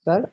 Sir,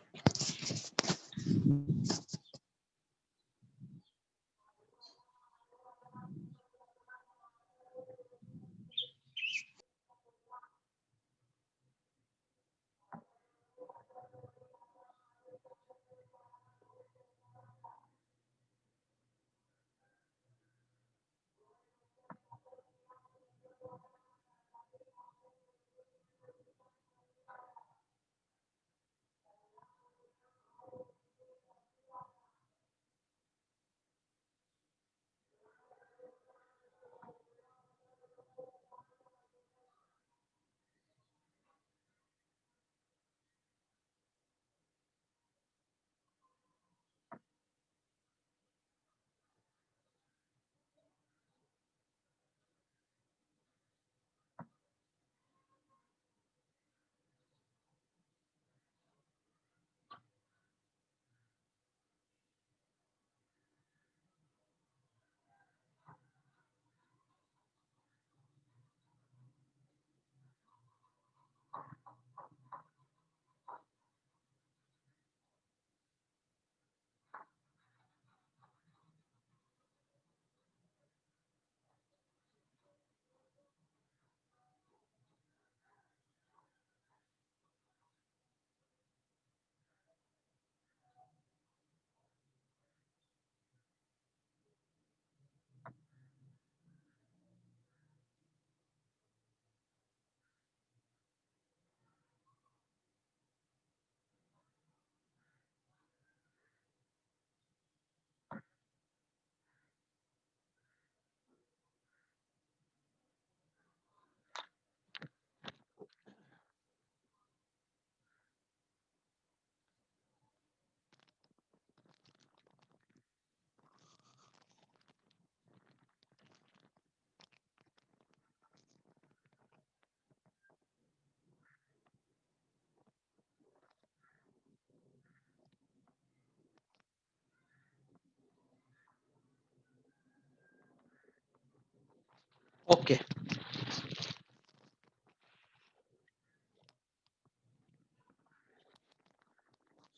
Okay.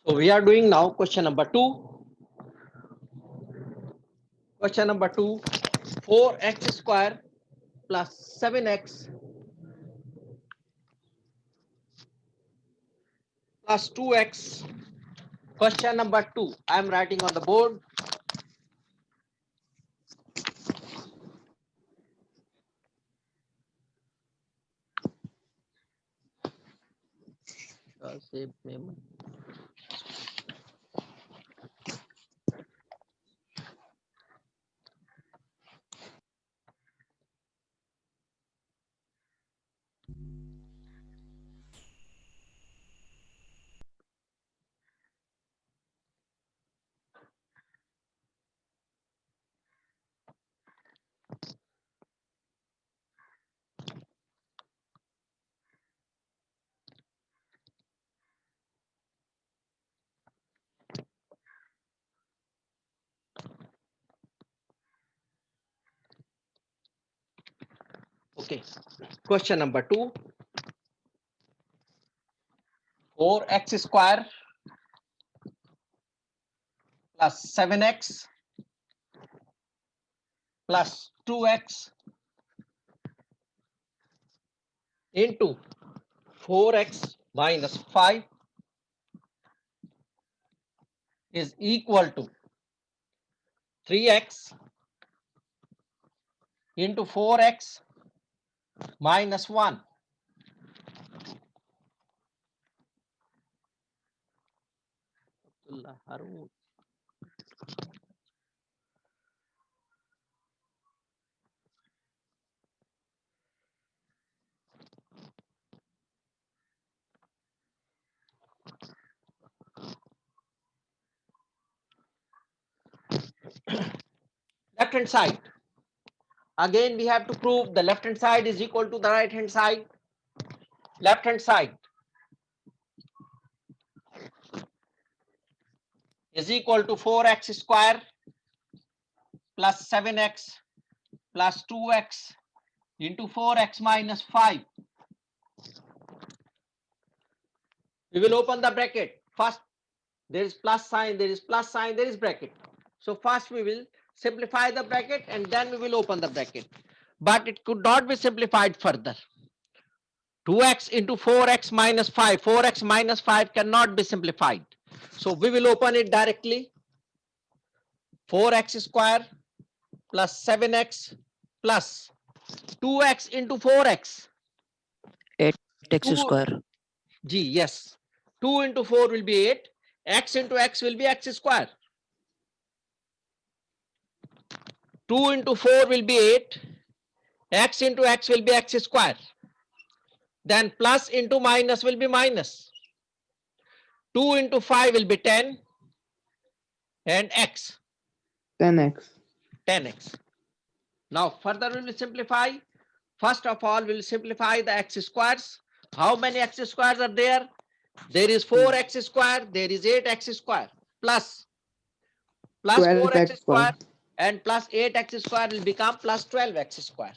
So we are doing now question number 2. Question number 2, 4x square plus 7x plus 2x. Question number 2, I am writing on the board. Okay. Question number 2, 4x square plus 7x plus 2x into 4x minus 5 is equal to 3x into 4x minus 1. Left hand side. Again, we have to prove the left hand side is equal to the right hand side. Left hand side is equal to 4x square plus 7x plus 2x into 4x minus 5. We will open the bracket. First, there is plus sign, there is plus sign, there is bracket. So first we will simplify the bracket and then we will open the bracket. But it could not be simplified further. 2x into 4x minus 5. 4x minus 5 cannot be simplified. So we will open it directly. 4x square plus 7x plus 2x into 4x. 8x 2, square. G, yes. 2 into 4 will be 8. X into x will be x square. 2 into 4 will be 8. X into x will be x square. Then plus into minus will be minus. 2 into 5 will be 10. And x. 10x. 10x. Now further we will simplify. First of all, we will simplify the x squares. How many x squares are there? There is 4x square, there is 8x square, plus 4x square and plus 8x square will become plus 12x square.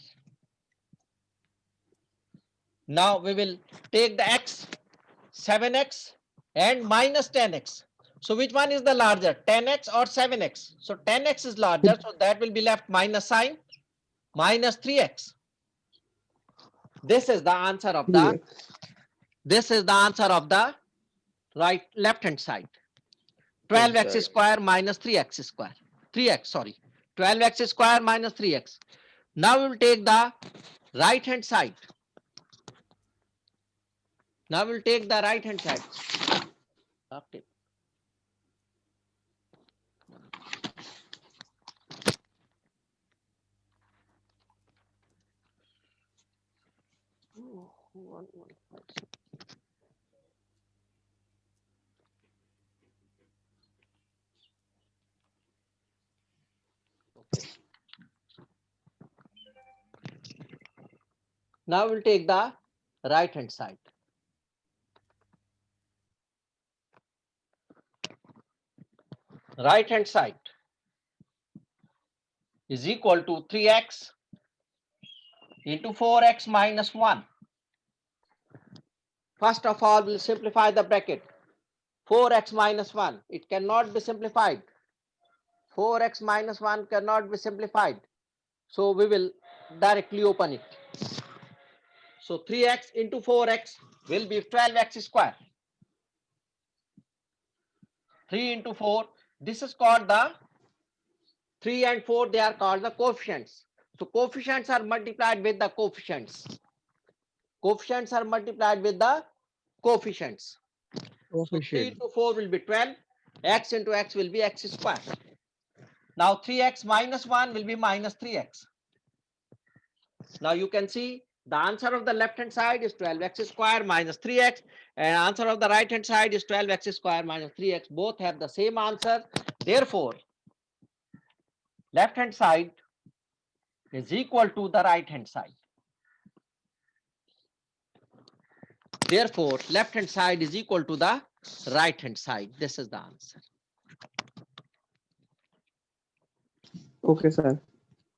Now we will take the x, 7x and minus 10x. So which one is the larger, 10x or 7x? So 10x is larger, so that will be left minus sign, minus 3x. This is the answer of the, this is the answer of the right left hand side. 12x square minus 3x square. 3x, sorry. 12x square minus 3x. Now we will take the right hand side. Now we will take the right hand side. Okay. Okay. Now we'll take the right hand side. Right hand side is equal to 3x into 4x minus 1. First of all, we'll simplify the bracket. 4x minus 1. It cannot be simplified. 4x minus 1 cannot be simplified. So we will directly open it. So 3x into 4x will be 12x square. 3 into 4. This is called the 3 and 4. They are called the coefficients. So coefficients are multiplied with the coefficients. Coefficients are multiplied with the coefficients. So 3 into 4 will be 12. X into x will be x square. Now 3x minus 1 will be minus 3x. Now you can see the answer of the left hand side is 12x square minus 3x, and answer of the right hand side is 12x square minus 3x. Both have the same answer. Therefore, left hand side is equal to the right hand side. Therefore, left hand side is equal to the right hand side. This is the answer. Okay, sir.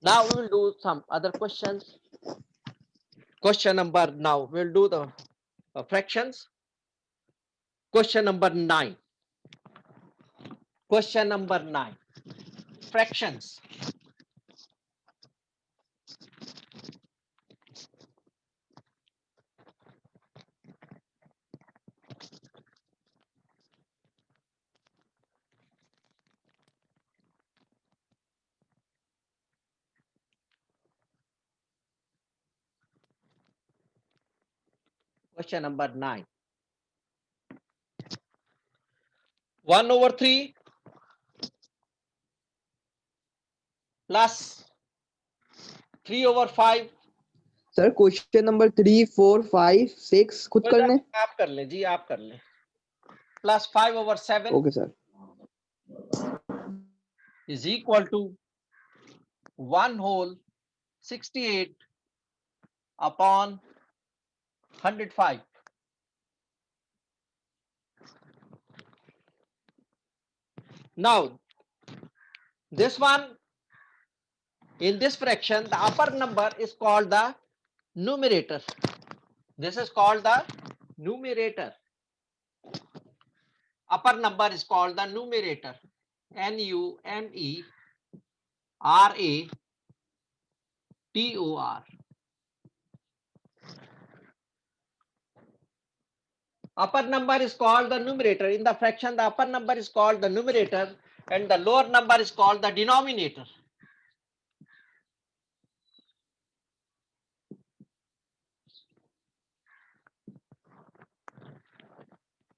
Now we will do some other questions. Question number, now we'll do the fractions. Question number 9. Question number 9. Fractions. Question number 9. 1 over 3 plus 3 over 5. Sir question number 3, 4, 5, 6 खुद कर लें. आप कर लें जी, आप कर लें. Plus 5 over 7. Okay, sir. Is equal to 1 whole 68 upon 105. Now, this one, in this fraction, the upper number is called the numerator. This is called the numerator. upper number is called the numerator. Numerator. Upper number is called the numerator. In the fraction, the upper number is called the numerator and the lower number is called the denominator.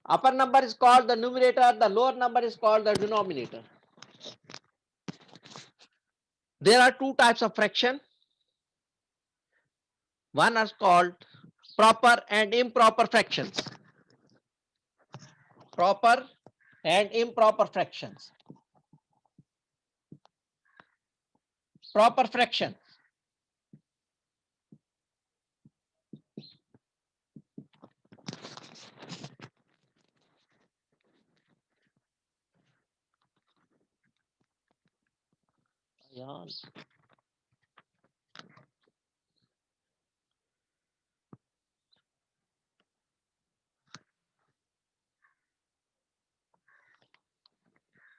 Upper number is called the numerator, the lower number is called the denominator. There are two types of fraction. One is called proper and improper fractions. Proper and improper fractions. Proper fraction. Yeah.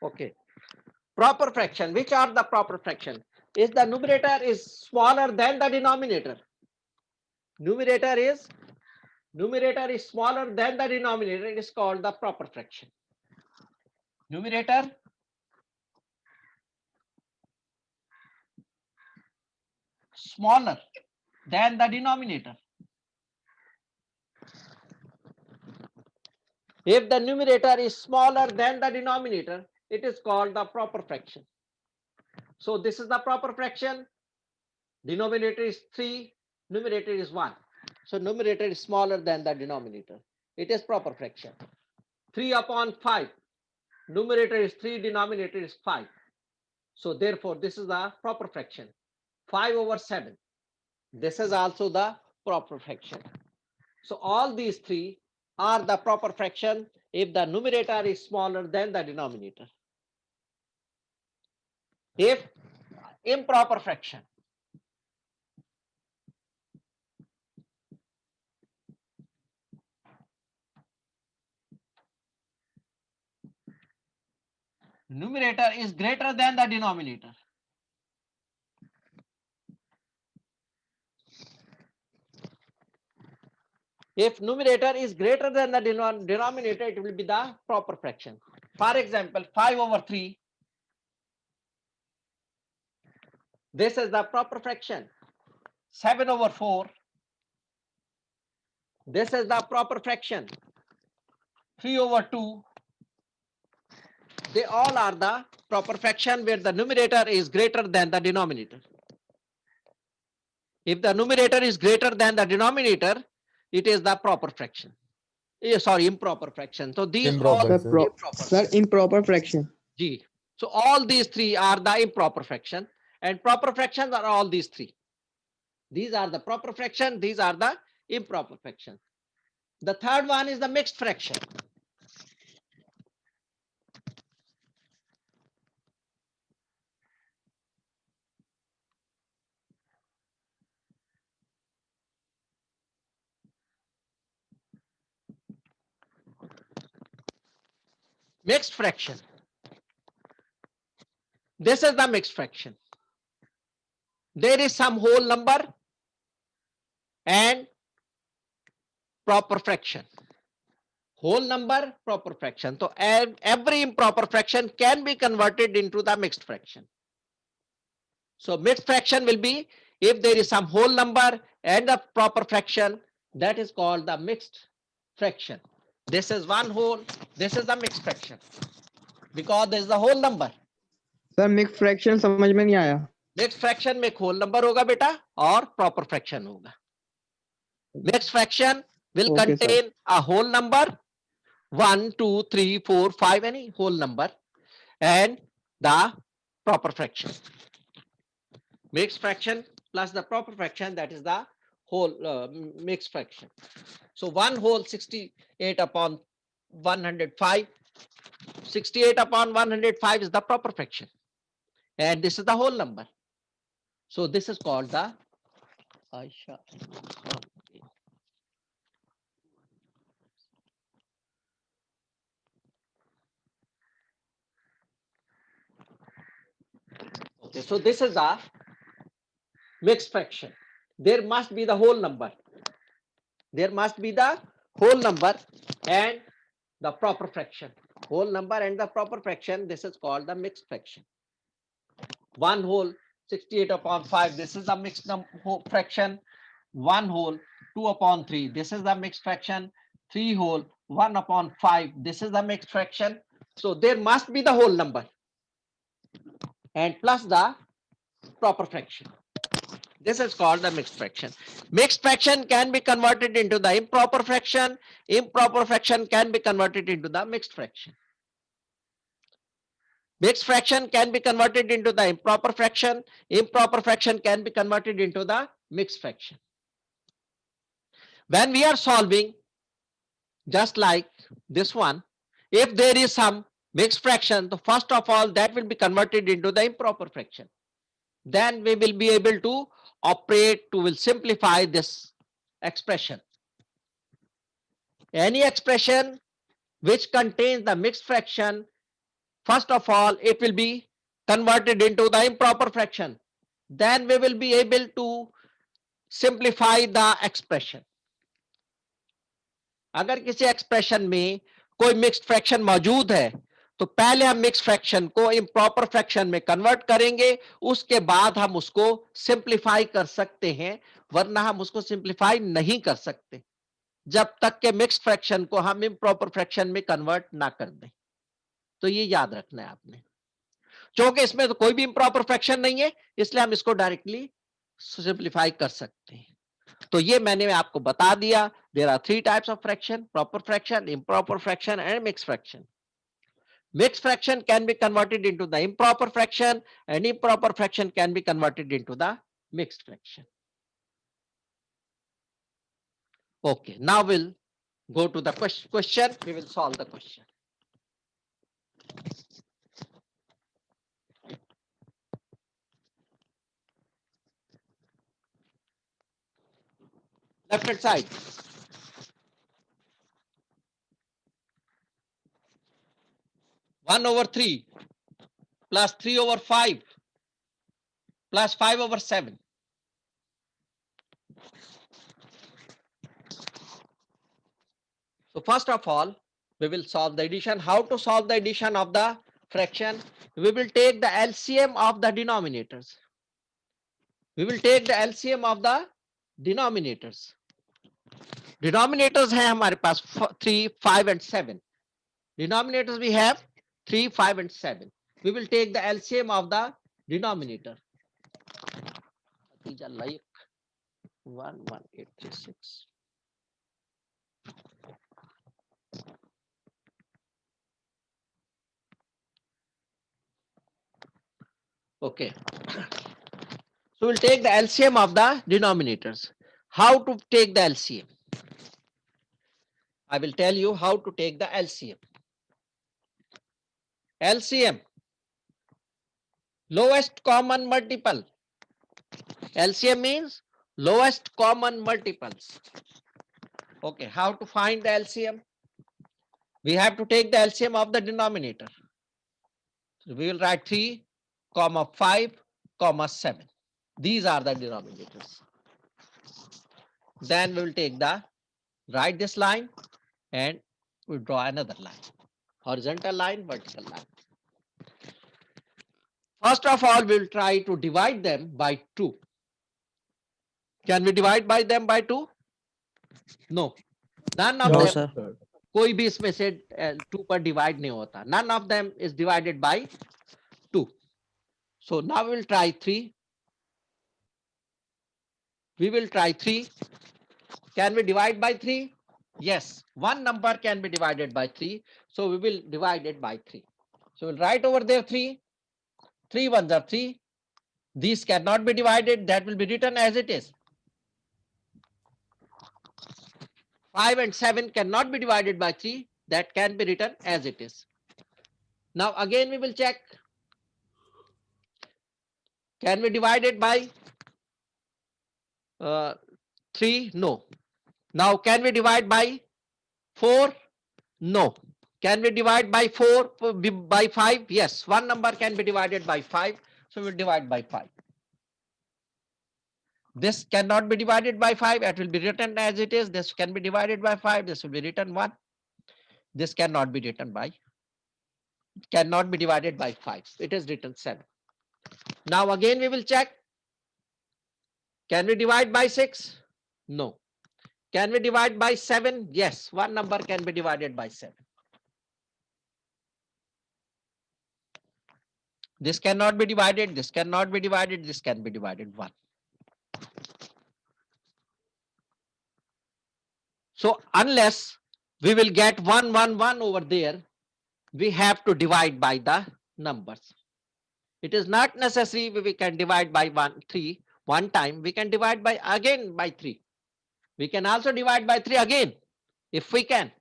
Okay. Proper fraction. Which are the proper fraction? Is the numerator is smaller than the denominator. Numerator is smaller than the denominator. It is called the proper fraction. Numerator smaller than the denominator. If the numerator is smaller than the denominator, it is called the proper fraction. So this is the proper fraction. Denominator is 3, numerator is 1. So numerator is smaller than the denominator. It is proper fraction. 3 upon 5. Numerator is 3, denominator is 5. So therefore, this is the proper fraction. 5 over 7. This is also the proper fraction. So all these three are the proper fraction if the numerator is smaller than the denominator. If improper fraction, numerator is greater than the denominator. If numerator is greater than the denominator, it will be the proper fraction. For example, 5 over 3. This is the proper fraction. 7 over 4. This is the proper fraction. 3 over 2. They all are the proper fraction where the numerator is greater than the denominator. If the numerator is greater than the denominator, it is the proper fraction. Sorry, improper fraction. So these Improper, all sir. Improper fraction. G. So all these three are the improper fraction, and proper fractions are all these three. These are the proper fraction, these are the improper fraction. The third one is the mixed fraction. Mixed fraction. This is the mixed fraction. There is some whole number and proper fraction. Whole number, proper fraction. So every improper fraction can be converted into the mixed fraction. So mixed fraction will be if there is some whole number and a proper fraction, that is called the mixed fraction. This is one whole, this is the mixed fraction because this is the whole number. Sir mix fraction समझ में नहीं आया. Mixed fraction में whole number होगा बेटा और proper fraction होगा. Mixed fraction will Okay, sir. contain a whole number 1, 2, 3, 4, 5, any whole number and the proper fraction. Mixed fraction plus the proper fraction, that is the whole mixed fraction. So one whole 68 upon 105. 68 upon 105 is the proper fraction. And this is the whole number. So this is called the Aisha. Okay, so this is a mixed fraction. There must be the whole number. There must be the whole number and the proper fraction. Whole number and the proper fraction. This is called the mixed fraction. 1 whole 68 upon 5. This is the mixed fraction. 1 whole 2 upon 3. This is the mixed fraction. 3 whole 1 upon 5. This is the mixed fraction. So there must be the whole number and plus the proper fraction. This is called the mixed fraction. Mixed fraction can be converted into the improper fraction. Improper fraction can be converted into the mixed fraction. Mixed fraction can be converted into the improper fraction. Improper fraction can be converted into the mixed fraction. When we are solving, just like this one, if there is some mixed fraction, so first of all, that will be converted into the improper fraction. Then we will be able to operate to will simplify this expression. Any expression which contains the mixed fraction, first of all, it will be converted into the improper fraction. Then we will be able to simplify the expression. अगर किसी expression में कोई mixed fraction मौजूद है तो पहले हम mix fraction को इम्प्रॉपर फ्रैक्शन में कन्वर्ट करेंगे, उसके बाद हम उसको सिंप्लीफाई कर सकते हैं, वरना हम उसको सिंप्लीफाई नहीं कर सकते जब तक के मिक्स फ्रैक्शन को हम इम्प्रॉपर फ्रैक्शन में कन्वर्ट ना कर दें. तो ये याद रखना है आपने. क्योंकि इसमें तो कोई भी इम्प्रॉपर फ्रैक्शन नहीं है, इसलिए हम इसको डायरेक्टली सिंप्लीफाई कर सकते हैं. तो ये मैंने आपको बता दिया. There are 3 types of fraction: proper fraction, improper fraction and mixed fraction. Mixed fraction can be converted into the improper fraction and improper fraction can be converted into the mixed fraction. Okay, now we'll go to the question. We will solve the question. Left hand side. One over 3 plus 3 over 5 plus 5 over 7. So first of all, we will solve the addition. How to solve the addition of the fraction? We will take the LCM of the denominators. We will take the LCM of the denominators. Denominators हैं हमारे पास 3, 5 and 7. Denominators we have 3, 5 and 7. We will take the LCM of the denominator. 11836. Okay. So we'll take the LCM of the denominators. How to take the LCM? I will tell you how to take the LCM. LCM, lowest common multiple. LCM means lowest common multiples. Okay, how to find the LCM? We have to take the LCM of the denominator. So we will write 3, 5, 7. These are the denominators. Then we will take the, write this line and we draw another line. Horizontal line, vertical line. First of all, we will try to divide them by 2. Can we divide by them by 2? No. None of No, them. sir. कोई भी इसमें से 2 पर divide नहीं होता. None of them is divided by 2. So now we will try 3. We will try 3. Can we divide by 3? Yes, one number can be divided by 3. So we will divide it by 3. So we'll write over there 3. 3 ones are 3. These cannot be divided. That will be written as it is. 5 and 7 cannot be divided by 3. That can be written as it is. Now again we will check. Can we divide it by 3? No. Now can we divide by 4? No. Can we divide by 4 by 5? Yes, one number can be divided by 5. So we'll divide by 5. This cannot be divided by 5. It will be written as it is. This can be divided by 5. This will be written 1. This cannot be written by, cannot be divided by 5. It is written 7. Now again we will check. Can we divide by 6? No. Can we divide by 7? Yes. One number can be divided by 7. This cannot be divided. This cannot be divided. This can be divided 1. So unless we will get 1, 1, 1 over there, we have to divide by the numbers. It is not necessary we can divide by 3 one time. We can divide by again by 3. We can also divide by 3 again if we can.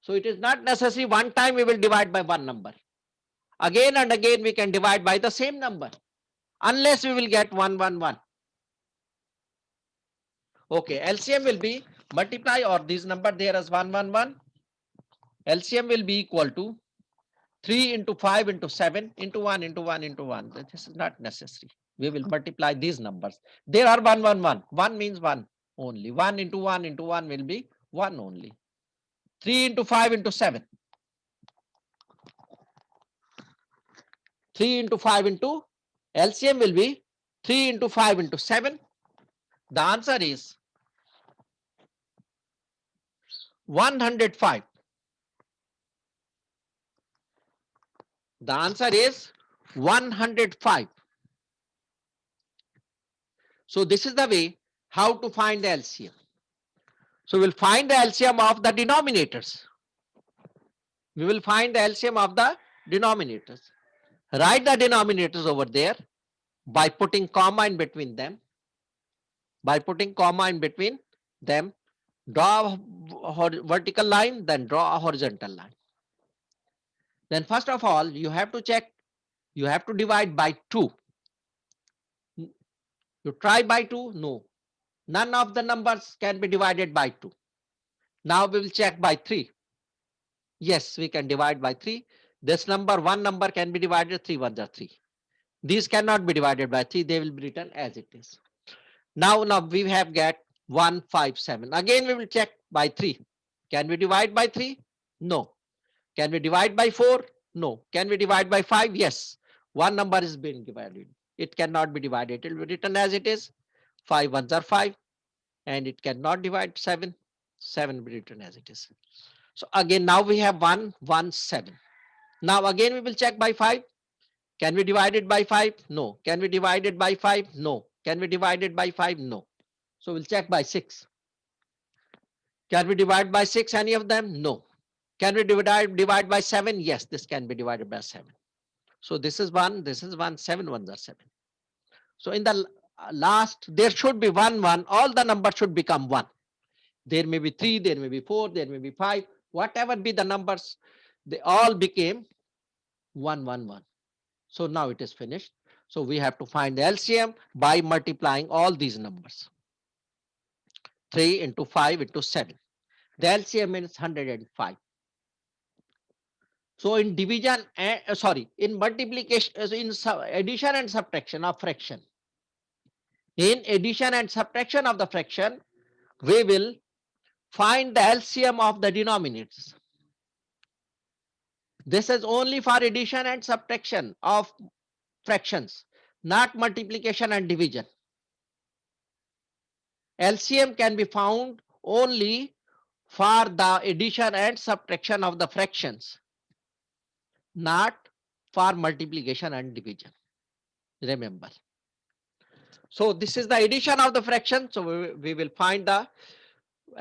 So it is not necessary one time we will divide by one number. Again and again we can divide by the same number unless we will get 1, 1, 1. Okay, LCM will be multiply or this number there as 1, 1, 1. LCM will be equal to 3 into 5 into 7 into 1 into 1 into 1. This is not necessary. We will multiply these numbers. There are 1, 1, 1. 1 means 1 only. 1 into 1 into 1 will be 1 only. 3 into 5 into 7. 3 into 5 into LCM will be 3 into 5 into 7. The answer is 105. The answer is 105. So this is the way how to find the LCM. So we'll find the LCM of the denominators. We will find the LCM of the denominators. Write the denominators over there by putting comma in between them. By putting comma in between them, draw a vertical line, then draw a horizontal line. Then first of all, you have to check, you have to divide by 2. You try by 2? No. None of the numbers can be divided by 2. Now we will check by 3. Yes, we can divide by 3. This number, one number can be divided, 3 ones are 3. These cannot be divided by 3. They will be written as it is. Now we have got 1, 5, 7. Again, we will check by 3. Can we divide by 3? No. Can we divide by 4? No. Can we divide by 5? Yes. One number is being divided. It cannot be divided. It will be written as it is. 5 ones are 5. And it cannot divide 7. 7 will be written as it is. So again, now we have 1, 1, 7. Now again, we will check by 5. Can we divide it by 5? No. Can we divide it by 5? No. Can we divide it by 5? No. So we'll check by 6. Can we divide by 6 any of them? No. Can we divide by 7? Yes, this can be divided by 7. So this is 1, this is 1, 7 ones are 7. So in the last, there should be 1, 1. All the numbers should become 1. There may be 3, there may be 4, there may be 5. Whatever be the numbers, they all became 1, 1, 1. So now it is finished. So we have to find the LCM by multiplying all these numbers. 3 into 5 into 7. The LCM is 105. So in division, in multiplication, in addition and subtraction of fraction. In addition and subtraction of the fraction, we will find the LCM of the denominators. This is only for addition and subtraction of fractions, not multiplication and division. LCM can be found only for the addition and subtraction of the fractions, not for multiplication and division. Remember. So this is the addition of the fraction. So we will find the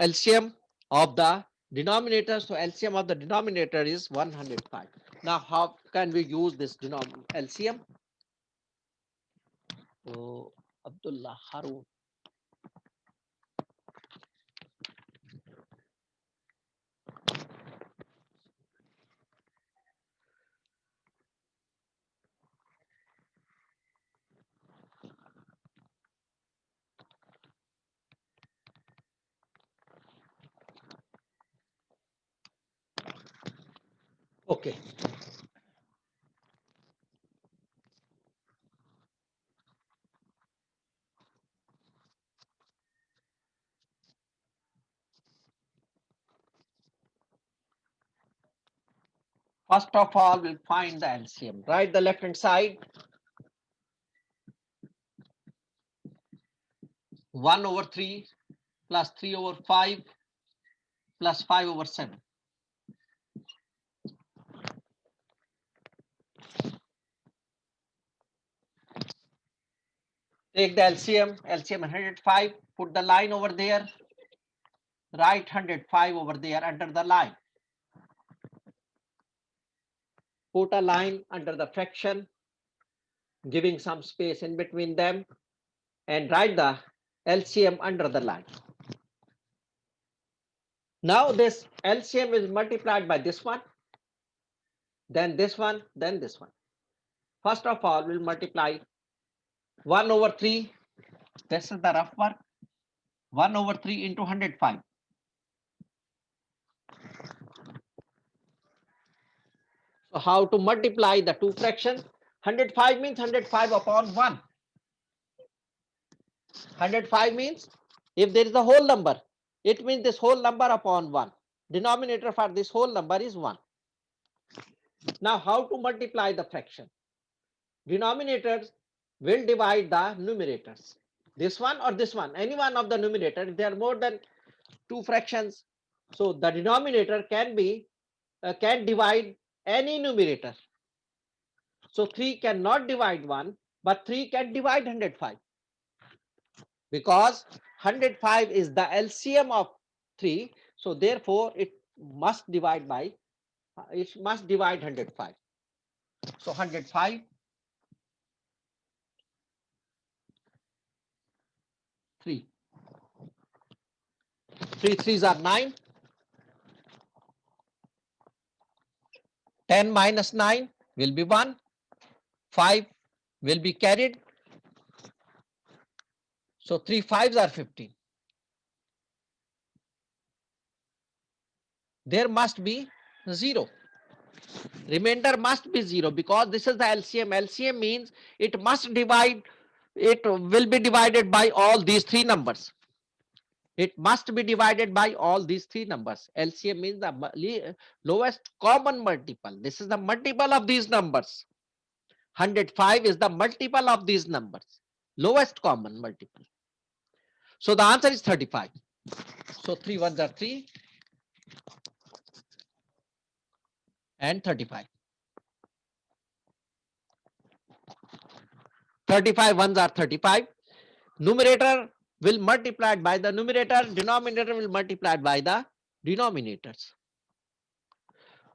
LCM of the denominator. So LCM of the denominator is 105. Now how can we use this LCM? So Abdullah Harun. Okay. First of all, we'll find the LCM. Write the left hand side. 1 over 3 plus 3 over 5 plus 5 over 7. Take the LCM, LCM 105, put the line over there, write 105 over there under the line. Put a line under the fraction, giving some space in between them, and write the LCM under the line. Now this LCM is multiplied by this one, then this one, then this one. First of all, we'll multiply 1 over 3. This is the rough work. 1 over 3 into 105. So how to multiply the two fractions? 105 means 105 upon 1. 105 means if there is a whole number, it means this whole number upon 1. Denominator for this whole number is 1. Now how to multiply the fraction? Denominators will divide the numerators. This one or this one, any one of the numerator. If there are more than two fractions, so the denominator can divide any numerator. So 3 cannot divide 1, but 3 can divide 105. Because 105 is the LCM of 3, so therefore it must divide 105. So 105, 3. 3 3s are 9. 10 minus 9 will be 1. 5 will be carried. So 3 5s are 15. There must be 0. Remainder must be 0 because this is the LCM. LCM means it must divide, it will be divided by all these three numbers. It must be divided by all these three numbers. LCM means the lowest common multiple. This is the multiple of these numbers. 105 is the multiple of these numbers. Lowest common multiple. So the answer is 35. So 3 ones are 3 and 35. 35 ones are 35. Numerator will multiply by the numerator. Denominator will multiply by the denominators.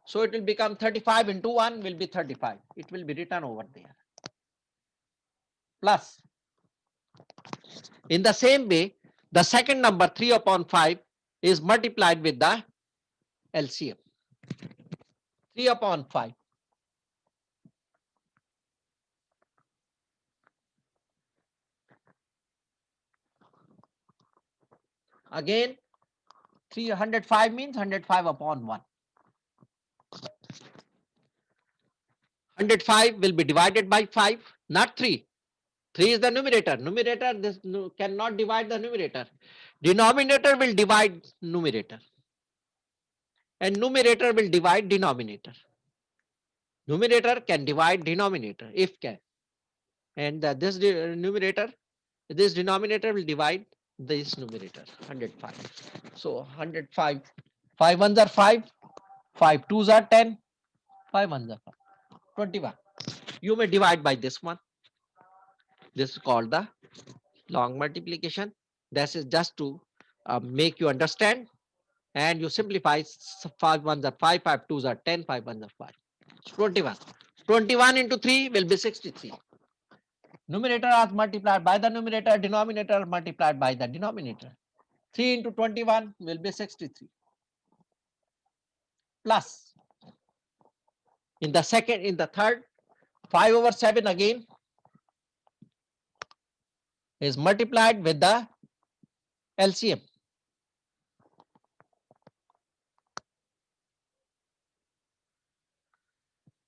So it will become 35 into 1 will be 35. It will be written over there. Plus. In the same way, the second number 3 upon 5 is multiplied with the LCM. 3 upon 5. Again, 305 means 105 upon 1. 105 will be divided by 5, not 3. 3 is the numerator. Numerator, this cannot divide the numerator. Denominator will divide numerator. And numerator will divide denominator. Numerator can divide denominator, if can. And this denominator will divide this numerator, 105. So 105, 5 ones are 5, 5 twos are 10, 5 ones are 5, 21. You may divide by this one. This is called the long multiplication. This is just to make you understand. And you simplify 5 ones are 5, 5 twos are 10, 5 ones are 5. So 21. 21 into 3 will be 63. Numerator is multiplied by the numerator, denominator multiplied by the denominator. 3 into 21 will be 63. Plus, in the third, 5 over 7 again is multiplied with the LCM.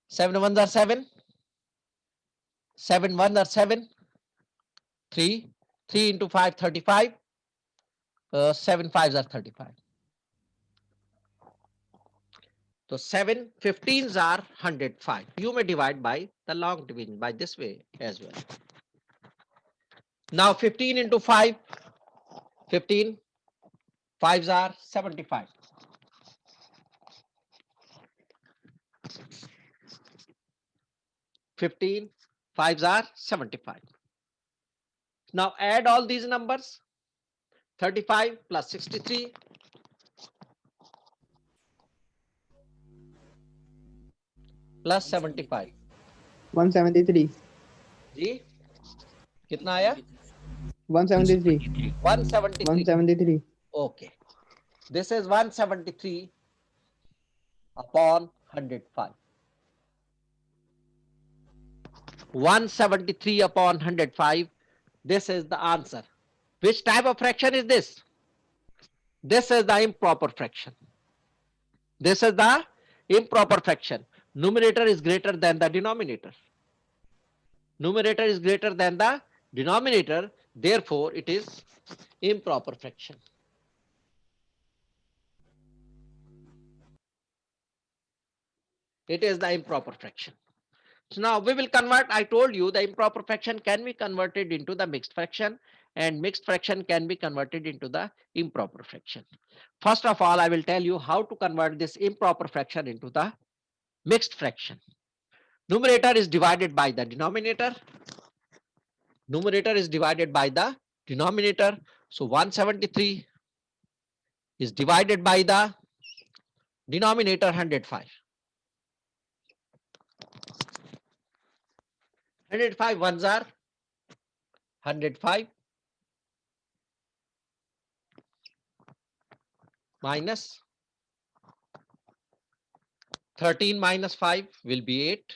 7 ones are 7. 7 ones are 7. 3 into 5, 35. 7 5s are 35. So 7 15s are 105. You may divide by the long division by this way as well. Now 15 into 5, 15 5s are 75. 15 5s are 75. Now add all these numbers. 35 plus 63 plus 75. 173. जी कितना आया? 173. 173. 173. Okay. This is 173 upon 105. 173 upon 105. This is the answer. Which type of fraction is this? This is the improper fraction. This is the improper fraction. Numerator is greater than the denominator. Numerator is greater than the denominator. Therefore, it is improper fraction. It is the improper fraction. So now we will convert. I told you the improper fraction can be converted into the mixed fraction, and mixed fraction can be converted into the improper fraction. First of all, I will tell you how to convert this improper fraction into the mixed fraction. Numerator is divided by the denominator. Numerator is divided by the denominator. So 173 is divided by the denominator 105. 105 ones are 105 minus 13 minus 5 will be 8.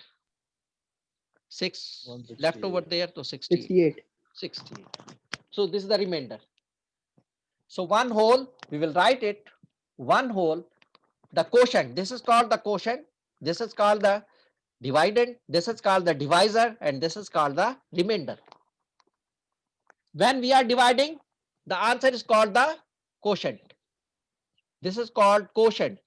6 left over there to 68. 68. 68. So this is the remainder. So one whole, we will write it, one whole, the quotient. This is called the quotient. This is called the dividend. This is called the divisor, and this is called the remainder. When we are dividing, the answer is called the quotient. This is called quotient.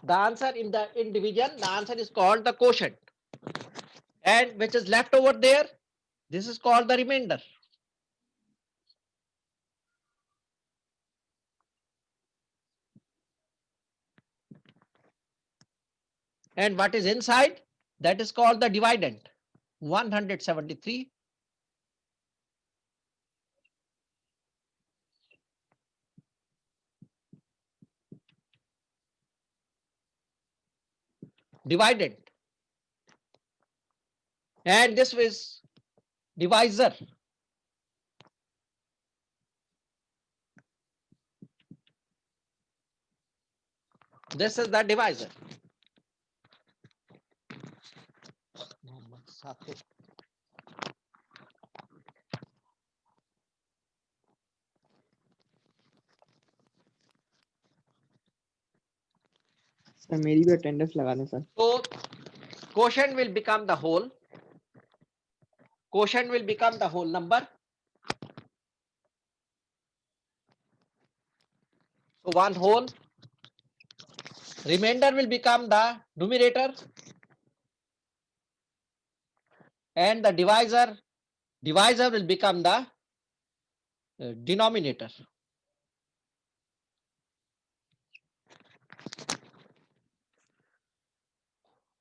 The answer in division, the answer is called the quotient. And which is left over there, this is called the remainder. And what is inside, that is called the dividend. 173 dividend, and this is divisor. This is the divisor. Sir मेरी भी attendance लगा दें sir. So quotient will become the whole. Quotient will become the whole number. So one whole. Remainder will become the numerator, and the divisor will become the denominator.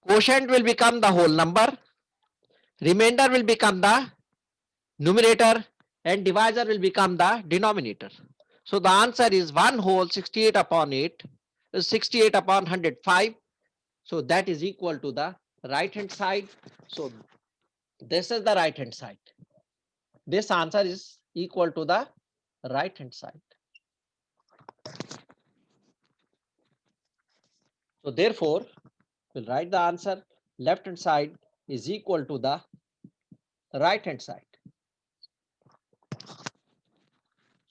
Quotient will become the whole number, remainder will become the numerator, and divisor will become the denominator. So the answer is 1 whole 68 upon 8 is 68 upon 105. So that is equal to the right hand side. So this is the right hand side. This answer is equal to the right hand side. So therefore, we'll write the answer. Left hand side is equal to the right hand side.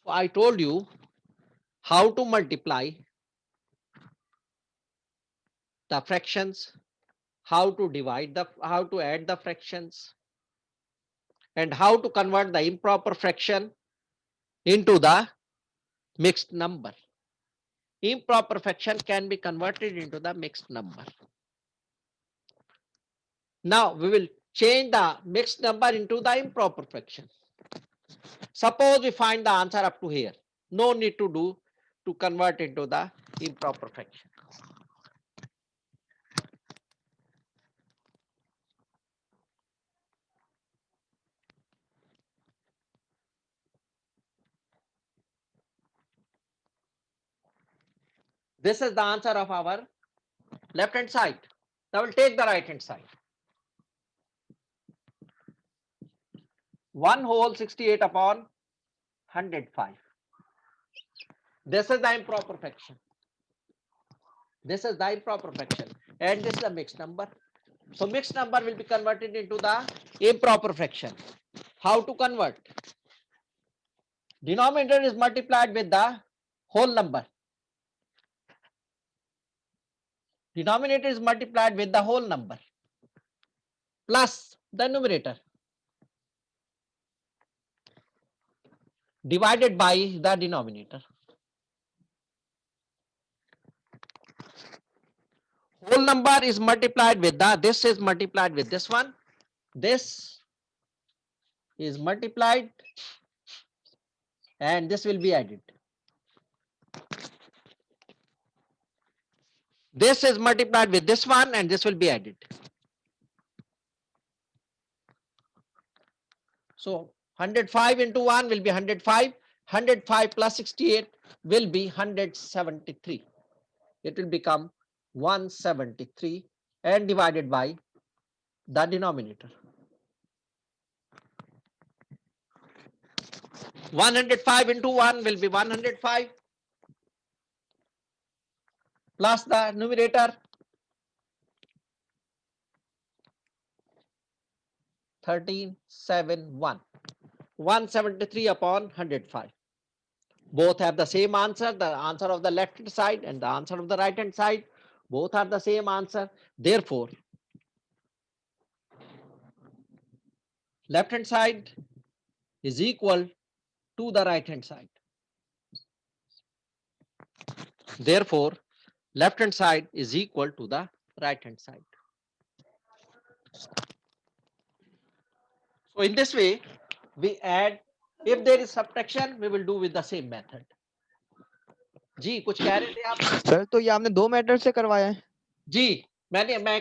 So I told you how to multiply the fractions, how to divide how to add the fractions, and how to convert the improper fraction into the mixed number. Improper fraction can be converted into the mixed number. Now we will change the mixed number into the improper fraction. Suppose we find the answer up to here. No need to do to convert into the improper fraction. This is the answer of our left hand side. Now we'll take the right hand side. 1 whole 68 upon 105. This is the improper fraction. This is the improper fraction. And this is the mixed number. So mixed number will be converted into the improper fraction. How to convert? Denominator is multiplied with the whole number. Denominator is multiplied with the whole number plus the numerator divided by the denominator. Whole number is multiplied with the, this is multiplied with this one. This is multiplied and this will be added. This is multiplied with this one and this will be added. So 105 into 1 will be 105. 105 plus 68 will be 173. It will become 173 and divided by the denominator. 105 into 1 will be 105 plus the numerator 1371. 173 upon 105. Both have the same answer, the answer of the left hand side and the answer of the right hand side. Both are the same answer. Therefore, left hand side is equal to the right hand side. Therefore, left hand side is equal to the right hand side. So in this way, we add. If there is subtraction, we will do with the same method. जी कुछ कह रहे थे आप? Sir तो ये आपने 2 method से करवाया है? जी मैं